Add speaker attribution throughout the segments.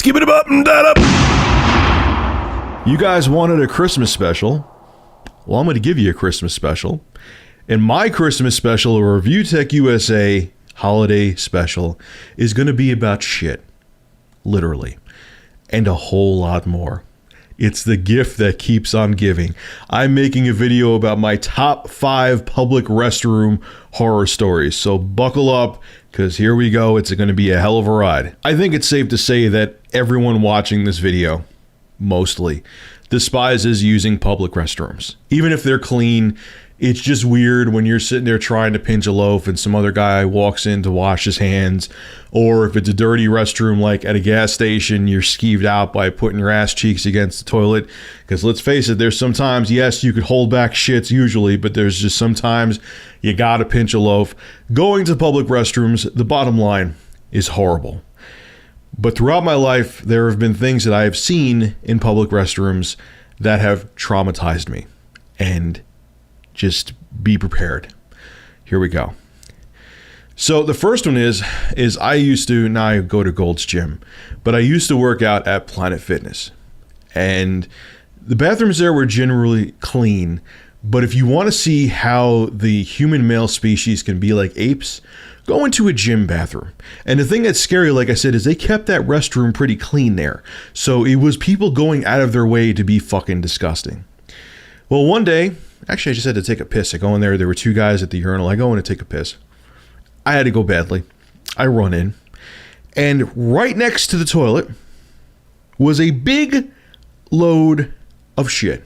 Speaker 1: Skip it up and that up. You guys wanted a Christmas special. Well, I'm going to give you a Christmas special. And my Christmas special, or Review Tech USA holiday special, is going to be about shit. Literally. And a whole lot more. It's the gift that keeps on giving. I'm making a video about my top 5 public restroom horror stories. So buckle up, because here we go. It's going to be a hell of a ride. I think it's safe to say that everyone watching this video, mostly, despises using public restrooms. Even if they're clean, it's just weird when you're sitting there trying to pinch a loaf and some other guy walks in to wash his hands. Or if it's a dirty restroom like at a gas station, you're skeeved out by putting your ass cheeks against the toilet. Because let's face it, there's sometimes, yes, you could hold back shits usually, but there's just sometimes you gotta pinch a loaf. Going to public restrooms, the bottom line, is horrible. But throughout my life, there have been things that I have seen in public restrooms that have traumatized me. And just be prepared. Here we go. So the first one is I used to, now I go to Gold's Gym, but I used to work out at Planet Fitness. And the bathrooms there were generally clean, but if you want to see how the human male species can be like apes, go into a gym bathroom. And the thing that's scary, like I said, is they kept that restroom pretty clean there. So it was people going out of their way to be fucking disgusting. Well, one day, actually, I just had to take a piss. I go in there. There were 2 guys at the urinal. I go in to take a piss. I had to go badly. I run in. And right next to the toilet was a big load of shit.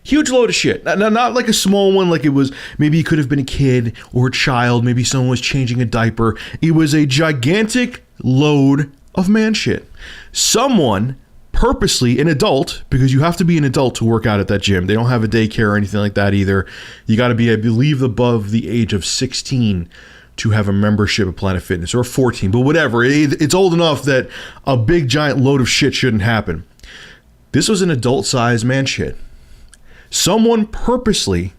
Speaker 1: Huge load of shit. Not like a small one, like it was, maybe it could have been a kid or a child. Maybe someone was changing a diaper. It was a gigantic load of man shit. Someone purposely, an adult, because you have to be an adult to work out at that gym. They don't have a daycare or anything like that either. You got to be, I believe, above the age of 16 to have a membership at Planet Fitness, or 14, but whatever. It's old enough that a big giant load of shit shouldn't happen. This was an adult-sized man shit. Someone purposely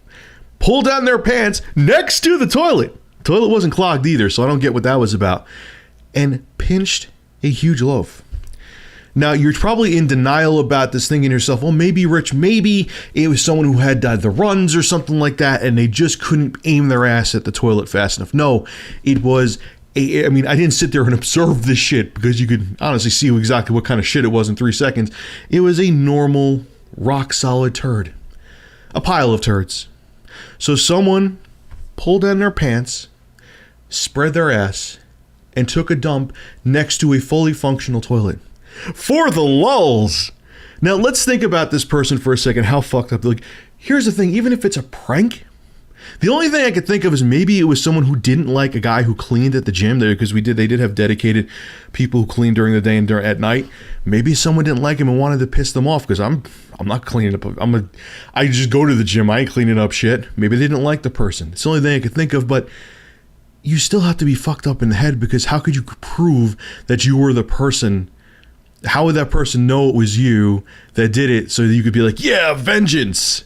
Speaker 1: pulled down their pants next to the toilet. The toilet wasn't clogged either, so I don't get what that was about. And pinched a huge loaf. Now, you're probably in denial about this, thinking to yourself, well, maybe, Rich, maybe it was someone who had the runs or something like that, and they just couldn't aim their ass at the toilet fast enough. No, it was I didn't sit there and observe this shit, because you could honestly see exactly what kind of shit it was in 3 seconds. It was a normal, rock-solid turd. A pile of turds. So someone pulled down their pants, spread their ass, and took a dump next to a fully functional toilet. For the lulz. Now let's think about this person for a second. How fucked up. Like, here's the thing. Even if it's a prank, the only thing I could think of is maybe it was someone who didn't like a guy who cleaned at the gym there, because they did have dedicated people who clean during the day and at night. Maybe someone didn't like him and wanted to piss them off, because I'm not cleaning up. I just go to the gym. I ain't cleaning up shit. Maybe they didn't like the person. It's the only thing I could think of. But you still have to be fucked up in the head, because how could you prove that you were the person? How would that person know it was you that did it, so that you could be like, yeah, vengeance?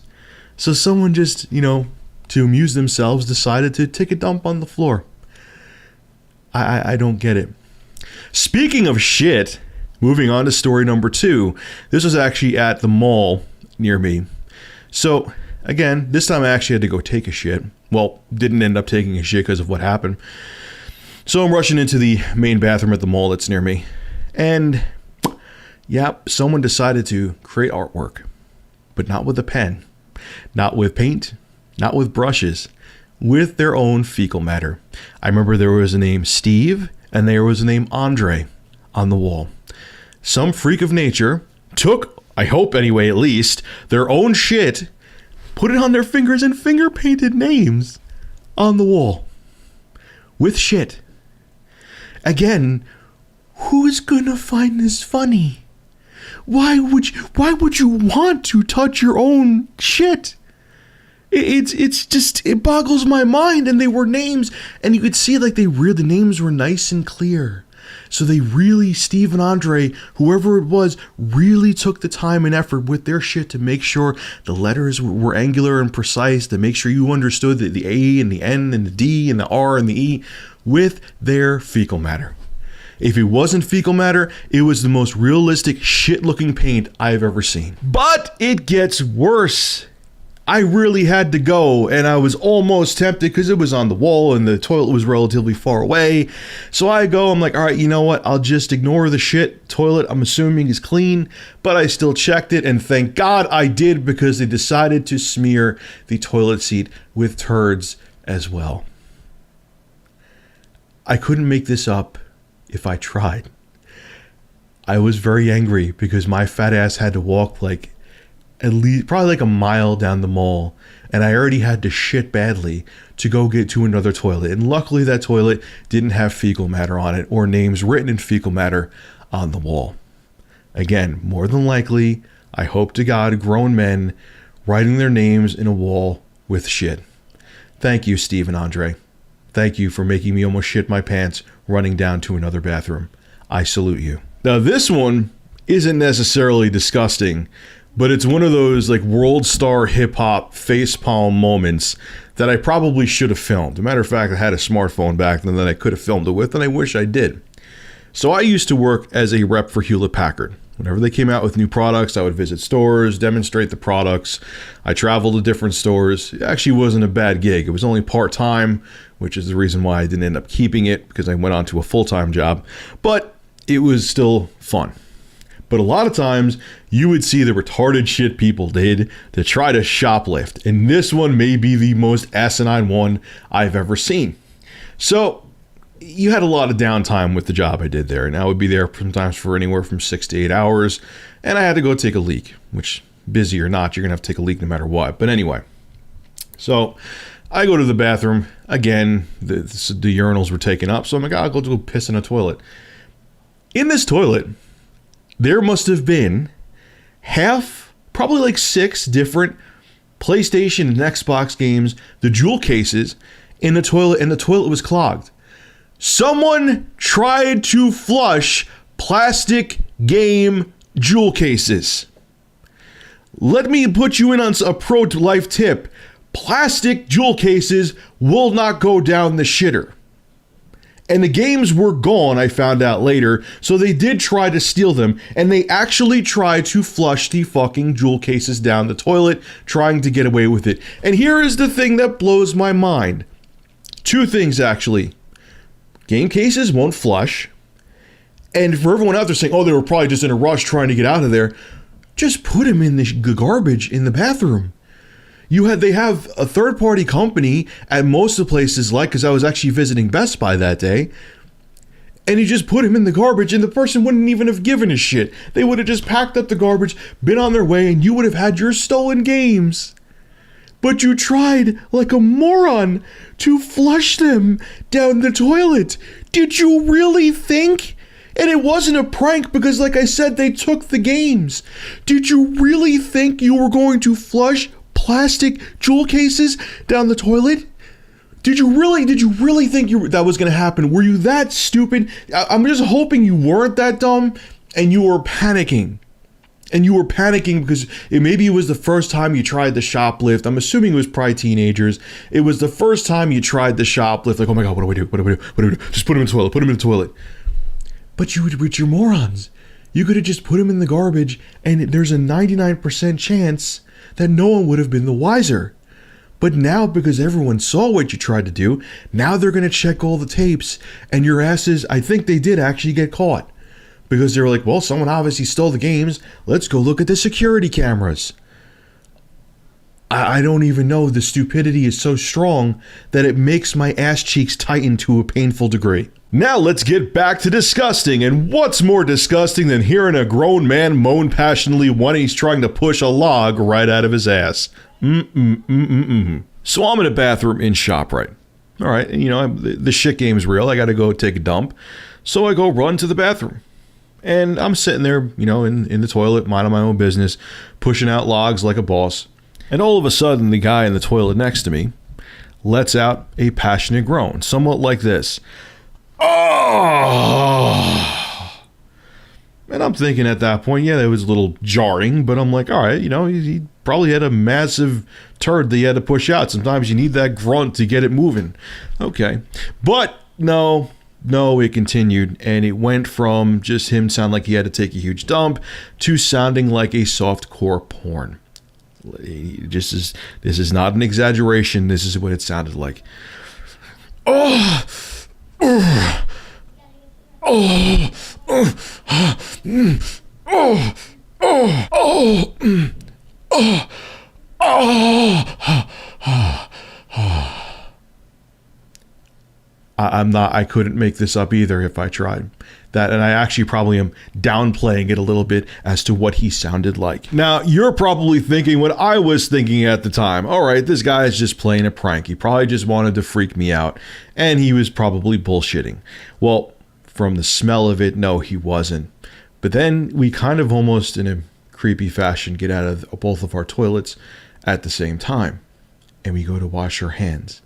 Speaker 1: So someone just, to amuse themselves, decided to take a dump on the floor. I don't get it. Speaking of shit, moving on to story number 2. This was actually at the mall near me. So, again, this time I actually had to go take a shit. Well, didn't end up taking a shit because of what happened. So I'm rushing into the main bathroom at the mall that's near me. And yep, someone decided to create artwork, but not with a pen, not with paint, not with brushes, with their own fecal matter. I remember there was a name Steve and there was a name Andre on the wall. Some freak of nature took, I hope anyway, at least, their own shit, put it on their fingers and finger painted names on the wall with shit. Again, who's gonna find this funny? Why would you want to touch your own shit? It boggles my mind. And they were names, and you could see like the names were nice and clear. So they really, Steve and Andre, whoever it was, really took the time and effort with their shit to make sure the letters were angular and precise, to make sure you understood the A and the N and the D and the R and the E with their fecal matter. If it wasn't fecal matter, it was the most realistic shit-looking paint I've ever seen. But it gets worse. I really had to go, and I was almost tempted because it was on the wall and the toilet was relatively far away. So I go, I'm like, all right, you know what? I'll just ignore the shit. Toilet, I'm assuming, is clean, but I still checked it, and thank God I did, because they decided to smear the toilet seat with turds as well. I couldn't make this up if I tried. I was very angry because my fat ass had to walk like at least probably like a mile down the mall, and I already had to shit badly to go get to another toilet. And luckily that toilet didn't have fecal matter on it or names written in fecal matter on the wall. Again, more than likely, I hope to God, grown men writing their names in a wall with shit. Thank you, Steve and Andre. Thank you for making me almost shit my pants running down to another bathroom. I salute you. Now this one isn't necessarily disgusting, but it's one of those like world star hip hop facepalm moments that I probably should have filmed. As a matter of fact, I had a smartphone back then that I could have filmed it with, and I wish I did. So I used to work as a rep for Hewlett-Packard. Whenever they came out with new products, I would visit stores, demonstrate the products. I traveled to different stores. It actually wasn't a bad gig. It was only part-time, which is the reason why I didn't end up keeping it, because I went on to a full-time job. But it was still fun. But a lot of times, you would see the retarded shit people did to try to shoplift. And this one may be the most asinine one I've ever seen. So, you had a lot of downtime with the job I did there. And I would be there sometimes for anywhere from 6 to 8 hours. And I had to go take a leak, which, busy or not, you're going to have to take a leak no matter what. But anyway, so I go to the bathroom. Again, the urinals were taken up. So I'm like, I'll go piss in a toilet. In this toilet, there must have been probably like 6 different PlayStation and Xbox games, the jewel cases, in the toilet, and the toilet was clogged. Someone tried to flush plastic game jewel cases. Let me put you in on a pro life tip. Plastic jewel cases will not go down the shitter. And the games were gone, I found out later, so they did try to steal them, and they actually tried to flush the fucking jewel cases down the toilet, trying to get away with it. And here is the thing that blows my mind. 2 things, actually. Game cases won't flush, and for everyone out there saying, oh, they were probably just in a rush trying to get out of there, just put them in the garbage in the bathroom. They have a third-party company at most of the places, like, because I was actually visiting Best Buy that day, and you just put them in the garbage, and the person wouldn't even have given a shit. They would have just packed up the garbage, been on their way, and you would have had your stolen games. But you tried, like a moron, to flush them down the toilet. Did you really think? And it wasn't a prank because, like I said, they took the games. Did you really think you were going to flush plastic jewel cases down the toilet? Did you really think that was going to happen? Were you that stupid? I'm just hoping you weren't that dumb and you were panicking. And you were panicking because maybe it was the first time you tried the shoplift. I'm assuming it was probably teenagers. It was the first time you tried the shoplift. Like, oh my God, what do we do? What do we do? Just put him in the toilet. Put him in the toilet. But you're morons. You could have just put him in the garbage, and there's a 99% chance that no one would have been the wiser. But now, because everyone saw what you tried to do, now they're going to check all the tapes, and your asses, I think they did actually get caught. Because they were like, well, someone obviously stole the games. Let's go look at the security cameras. I don't even know. The stupidity is so strong that it makes my ass cheeks tighten to a painful degree. Now let's get back to disgusting. And what's more disgusting than hearing a grown man moan passionately when he's trying to push a log right out of his ass? So I'm in a bathroom in ShopRite. All right, the shit game's real. I got to go take a dump. So I go run to the bathroom. And I'm sitting there, in the toilet, minding my own business, pushing out logs like a boss. And all of a sudden, the guy in the toilet next to me lets out a passionate groan, somewhat like this. Oh! And I'm thinking at that point, yeah, that was a little jarring, but I'm like, all right, he probably had a massive turd that he had to push out. Sometimes you need that grunt to get it moving. Okay. But no, no, it continued, and it went from just him sound like he had to take a huge dump to sounding like a softcore porn. This is not an exaggeration. This is what it sounded like. Oh, oh, oh, oh, oh, oh, oh, oh, oh, oh. I couldn't make this up either if I tried. That, and I actually probably am downplaying it a little bit as to what he sounded like. Now, you're probably thinking what I was thinking at the time. All right, this guy is just playing a prank. He probably just wanted to freak me out, and he was probably bullshitting. Well, from the smell of it, no, he wasn't. But then we kind of almost, in a creepy fashion, get out of both of our toilets at the same time, and we go to wash our hands.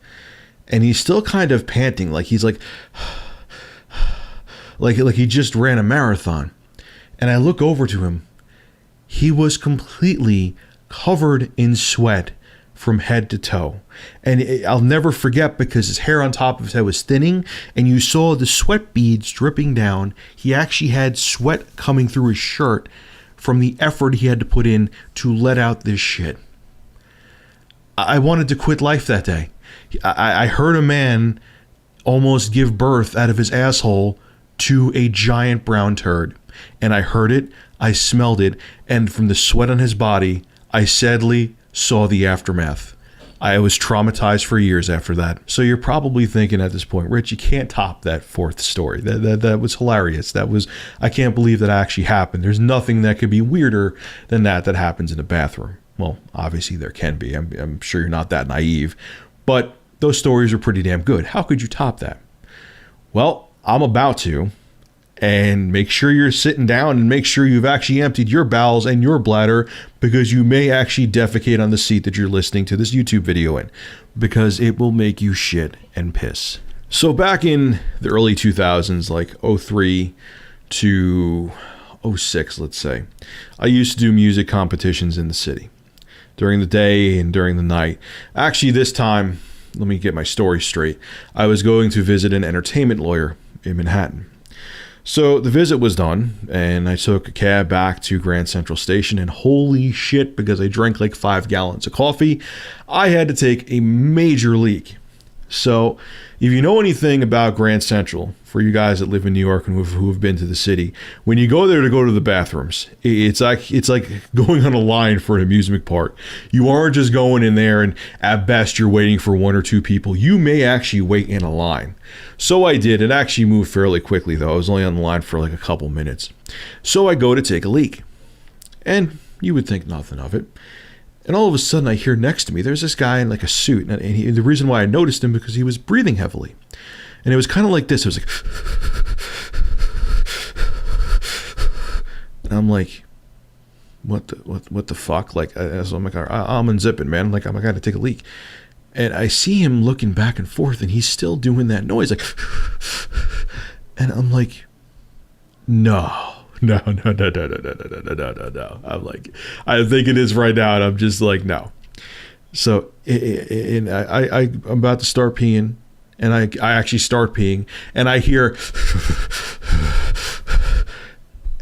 Speaker 1: And he's still kind of panting, like he's like he just ran a marathon. And I look over to him. He was completely covered in sweat from head to toe. And I'll never forget, because his hair on top of his head was thinning, and you saw the sweat beads dripping down. He actually had sweat coming through his shirt from the effort he had to put in to let out this shit. I wanted to quit life that day. I heard a man almost give birth out of his asshole to a giant brown turd. And I heard it, I smelled it, and from the sweat on his body, I sadly saw the aftermath. I was traumatized for years after that. So you're probably thinking at this point, Rich, you can't top that fourth story. That was hilarious. I can't believe that actually happened. There's nothing that could be weirder than that happens in a bathroom. Well, obviously there can be. I'm sure you're not that naive. But those stories are pretty damn good. How could you top that? Well, I'm about to. And make sure you're sitting down and make sure you've actually emptied your bowels and your bladder, because you may actually defecate on the seat that you're listening to this YouTube video in, because it will make you shit and piss. So back in the early 2000s, like 03 to 06, let's say, I used to do music competitions in the city during the day and during the night. Actually, this time, let me get my story straight. I was going to visit an entertainment lawyer in Manhattan. So the visit was done, and I took a cab back to Grand Central Station, and holy shit, because I drank like 5 gallons of coffee, I had to take a major leak. So if you know anything about Grand Central, for you guys that live in New York and who have been to the city, when you go there to go to the bathrooms, it's like going on a line for an amusement park. You aren't just going in there and at best you're waiting for 1 or 2 people. You may actually wait in a line. So I did. It actually moved fairly quickly, though. I was only on the line for like a couple minutes. So I go to take a leak, and you would think nothing of it. And all of a sudden I hear next to me, there's this guy in like a suit, and the reason why I noticed him, because he was breathing heavily. And it was kind of like this. It was like, and I'm like, what the fuck? Like, so I'm like, I'm unzipping, man. Like, I got to take a leak. And I see him looking back and forth, and he's still doing that noise, like, and I'm like, no. I'm like, I think it is right now, and I'm just like, no. So, and I'm about to start peeing. And I actually start peeing, and I hear,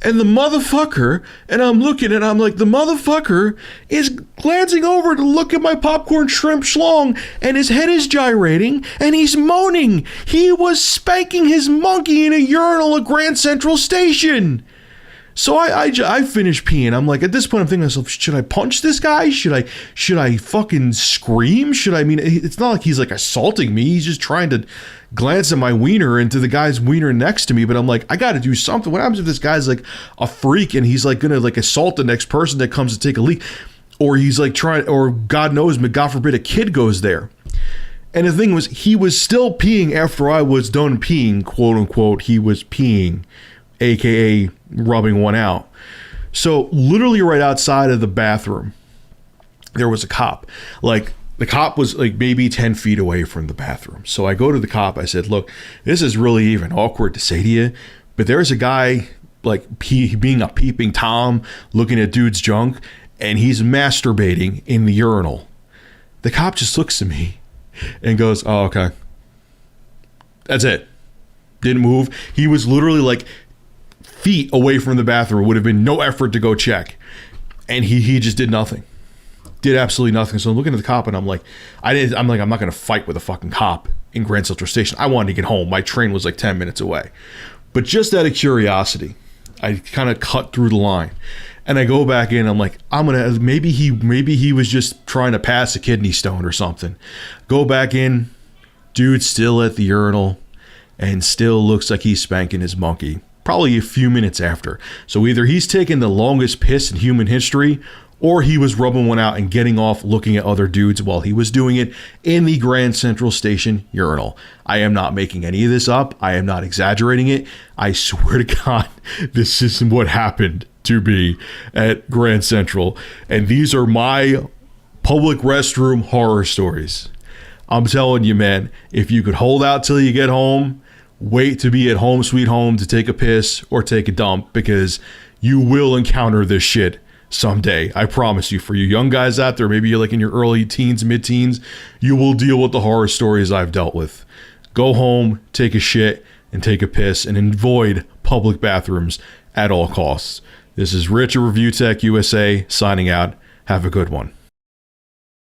Speaker 1: and the motherfucker, and I'm looking, and I'm like, the motherfucker is glancing over to look at my popcorn shrimp schlong, and his head is gyrating, and he's moaning. He was spanking his monkey in a urinal at Grand Central Station. So I finished peeing. I'm like, at this point, I'm thinking to myself, should I punch this guy? Should I fucking scream? It's not like he's like assaulting me. He's just trying to glance at my wiener into the guy's wiener next to me. But I'm like, I got to do something. What happens if this guy's like a freak and he's like going to like assault the next person that comes to take a leak? Or he's like or God knows, but God forbid a kid goes there. And the thing was, he was still peeing after I was done peeing, quote unquote. He was peeing, AKA rubbing one out. So literally right outside of the bathroom, there was a cop. Like, the cop was like maybe 10 feet away from the bathroom. So I go to the cop. I said, look, this is really even awkward to say to you, but there's a guy like being a peeping Tom looking at dude's junk, and he's masturbating in the urinal. The cop just looks at me and goes, oh, okay. That's it. Didn't move. He was literally like feet away from the bathroom. It would have been no effort to go check. And he just did nothing. Did absolutely nothing. So I'm looking at the cop and I'm like, I'm not going to fight with a fucking cop in Grand Central Station. I wanted to get home. My train was like 10 minutes away. But just out of curiosity, I kind of cut through the line. And I go back in. I'm like, maybe he was just trying to pass a kidney stone or something. Go back in. Dude's still at the urinal and still looks like he's spanking his monkey. Probably a few minutes after. So either he's taking the longest piss in human history, or he was rubbing one out and getting off looking at other dudes while he was doing it in the Grand Central Station urinal. I am not making any of this up. I am not exaggerating it. I swear to God, this is what happened to be at Grand Central. And these are my public restroom horror stories. I'm telling you, man, if you could hold out till you get home, wait to be at home sweet home to take a piss or take a dump, because you will encounter this shit someday. I promise you. For you young guys out there, maybe you're like in your early teens, mid-teens, you will deal with the horror stories I've dealt with. Go home, take a shit, and take a piss, and avoid public bathrooms at all costs. This is Rich at Review Tech USA signing out. Have a good one.